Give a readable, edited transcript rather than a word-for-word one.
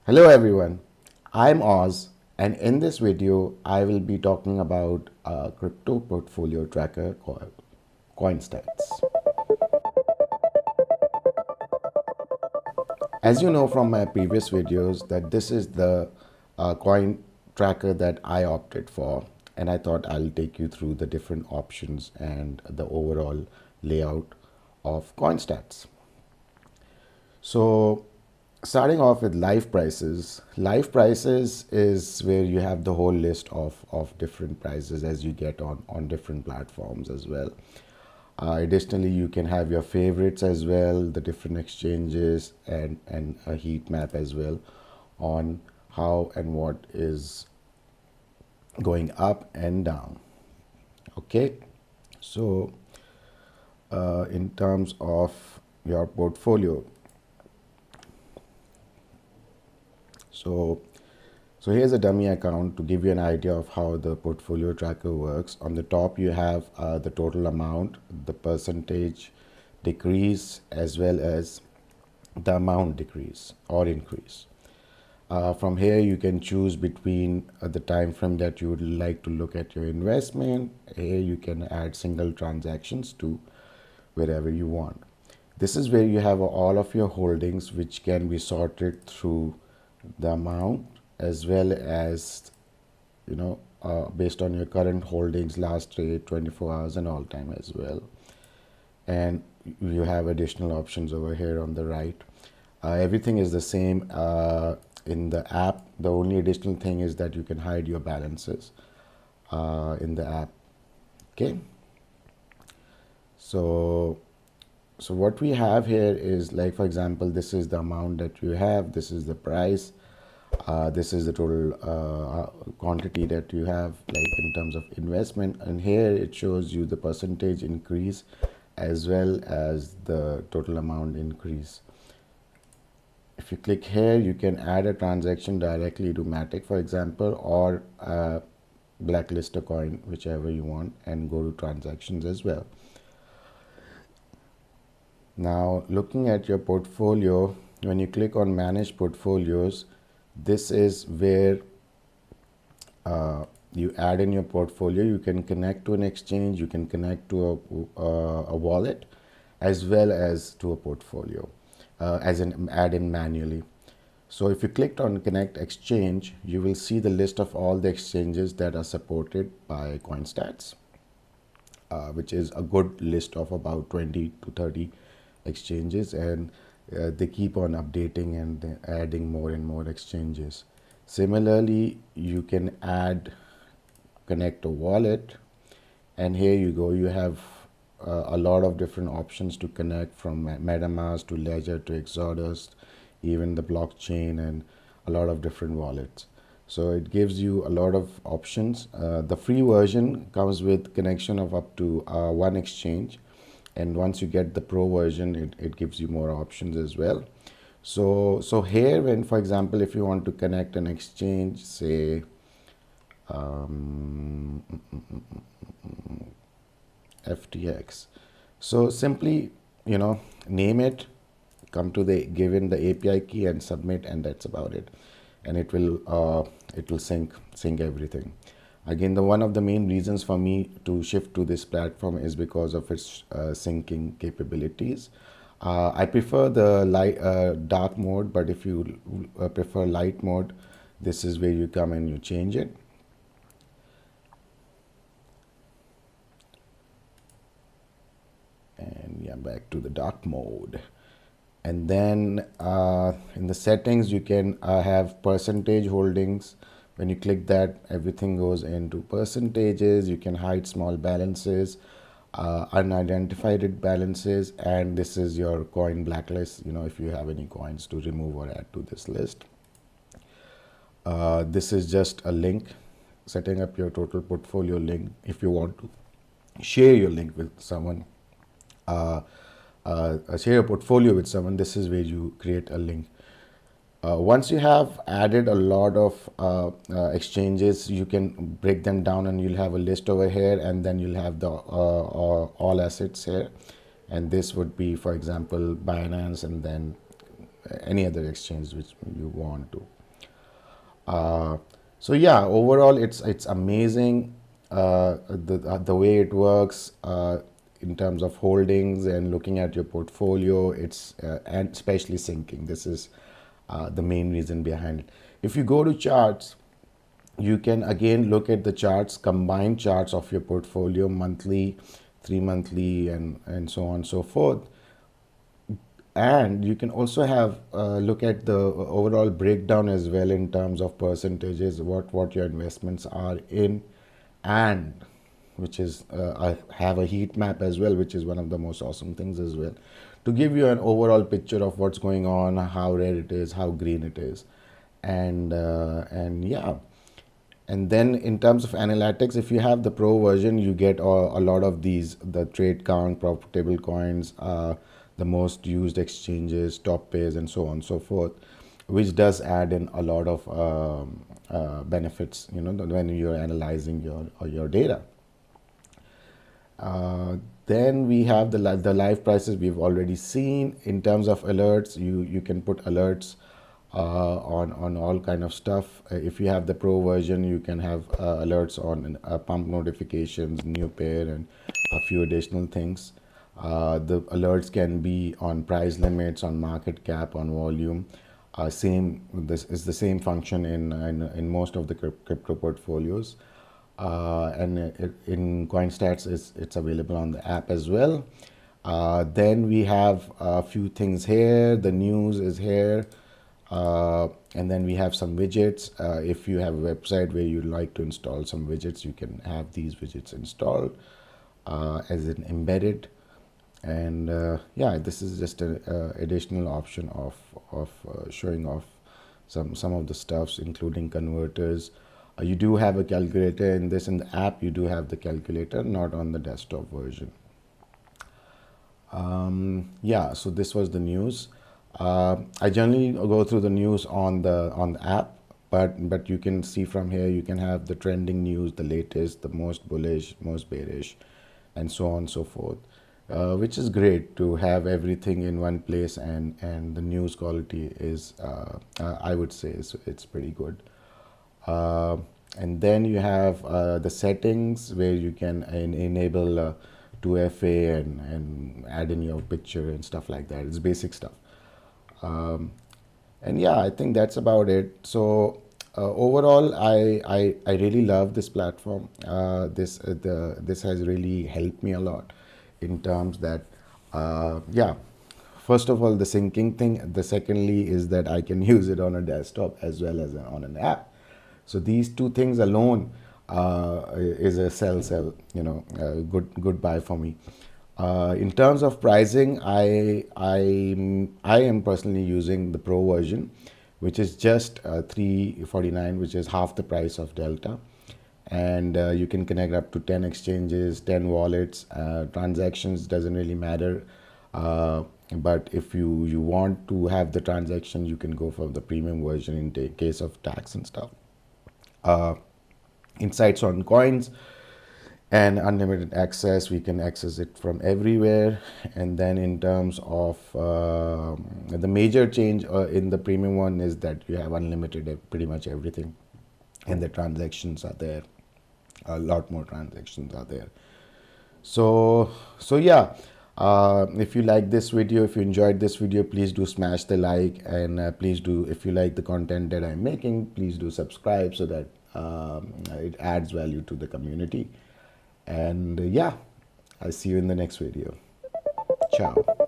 Hello everyone, I'm Oz, and in this video I will be talking about a crypto portfolio tracker called Coinstats. As you know from my previous videos that this is the coin tracker that I opted for, and I thought I'll take you through the different options and the overall layout of Coinstats. So starting off with live prices. Live prices is where you have the whole list of different prices as you get on different platforms as well. Additionally, you can have your favorites as well, the different exchanges, and a heat map as well on how and what is going up and down. Okay, so in terms of your portfolio, so here's a dummy account to give you an idea of how the portfolio tracker works. On the top you have the total amount, the percentage decrease, as well as the amount decrease or increase. From here you can choose between the time frame that you would like to look at your investment. Here you can add single transactions to wherever you want. This is where you have all of your holdings, which can be sorted through the amount as well as based on your current holdings, last trade, 24 hours, and all time as well. And you have additional options over here on the right. Everything is the same in the app. The only additional thing is that you can hide your balances in the app. Okay, so what we have here is, like, for example, this is the amount that you have, this is the price, this is the total quantity that you have, like in terms of investment, and here it shows you the percentage increase as well as the total amount increase. If you click here, you can add a transaction directly to Matic, for example, or blacklist a coin, whichever you want, and go to transactions as well. Now, looking at your portfolio, when you click on manage portfolios, this is where you add in your portfolio. You can connect to an exchange, you can connect to a wallet, as well as to a portfolio, as in add in manually. So if you clicked on connect exchange, you will see the list of all the exchanges that are supported by Coinstats, which is a good list of about 20 to 30 exchanges, and they keep on updating and adding more and more exchanges. Similarly, you can connect a wallet, and here you go, you have a lot of different options to connect, from MetaMask to Ledger to Exodus, even the blockchain, and a lot of different wallets. So it gives you a lot of options. The free version comes with connection of up to one exchange, and once you get the pro version, it gives you more options as well. So here, when, for example, if you want to connect an exchange, say FTX, so simply name it, come to give in the API key and submit, and that's about it, and it will sync everything. Again, one of the main reasons for me to shift to this platform is because of its syncing capabilities. I prefer the dark mode, but if you prefer light mode, this is where you come and you change it. And yeah, back to the dark mode. And then in the settings, you can have percentage holdings. When you click that, everything goes into percentages. You can hide small balances, unidentified balances, and this is your coin blacklist, if you have any coins to remove or add to this list. This is just a link, setting up your total portfolio link. If you want to share your link with someone, share a portfolio with someone, this is where you create a link. Once you have added a lot of exchanges, you can break them down, and you'll have a list over here, and then you'll have the all assets here, and this would be, for example, Binance, and then any other exchange which you want to. uh, so yeah, overall it's amazing, the way it works, in terms of holdings and looking at your portfolio. It's and especially syncing. This is the main reason behind it. If you go to charts, you can again look at the charts, combined charts of your portfolio, monthly, 3 monthly, and so on and so forth. And you can also have look at the overall breakdown as well, in terms of percentages, what your investments are in, and which is I have a heat map as well, which is one of the most awesome things as well, to give you an overall picture of what's going on, how red it is, how green it is. And yeah. And then in terms of analytics, if you have the pro version, you get a lot of these, the trade count, profitable coins, the most used exchanges, top pays, and so on and so forth, which does add in a lot of benefits, when you're analyzing your data. Then we have the live prices we've already seen. In terms of alerts, you can put alerts on all kind of stuff. If you have the pro version, you can have alerts on pump notifications, new pair, and a few additional things. The alerts can be on price limits, on market cap, on volume. This is the same function in most of the crypto portfolios. And in Coinstats, it's available on the app as well. Then we have a few things here. The news is here. And then we have some widgets. If you have a website where you'd like to install some widgets, you can have these widgets installed as an embedded. And yeah, this is just an additional option of showing off some of the stuffs, including converters. You do have a calculator in this. In the app, you do have the calculator, not on the desktop version. Yeah, so this was the news. I generally go through the news on the app, but you can see from here, you can have the trending news, the latest, the most bullish, most bearish, and so on and so forth, which is great to have everything in one place. And the news quality is, I would say, it's pretty good. And then you have the settings, where you can enable 2FA and add in your picture and stuff like that. It's basic stuff. And yeah, I think that's about it. So overall, I really love this platform. This has really helped me a lot, in terms that yeah, first of all, the syncing thing. The secondly is that I can use it on a desktop as well as on an app. So these two things alone is a sell, good buy for me. In terms of pricing, I am personally using the pro version, which is just $349, which is half the price of Delta. And you can connect up to 10 exchanges, 10 wallets. Transactions doesn't really matter. But if you want to have the transaction, you can go for the premium version in case of tax and stuff. Insights on coins and unlimited access. We can access it from everywhere. And then in terms of the major change in the premium one is that you have unlimited pretty much everything, and the transactions are there. A lot more transactions are there. So yeah, if you like this video, if you enjoyed this video, please do smash the like, and please do, if you like the content that I'm making, please do subscribe, so that it adds value to the community. And yeah, I'll see you in the next video. Ciao.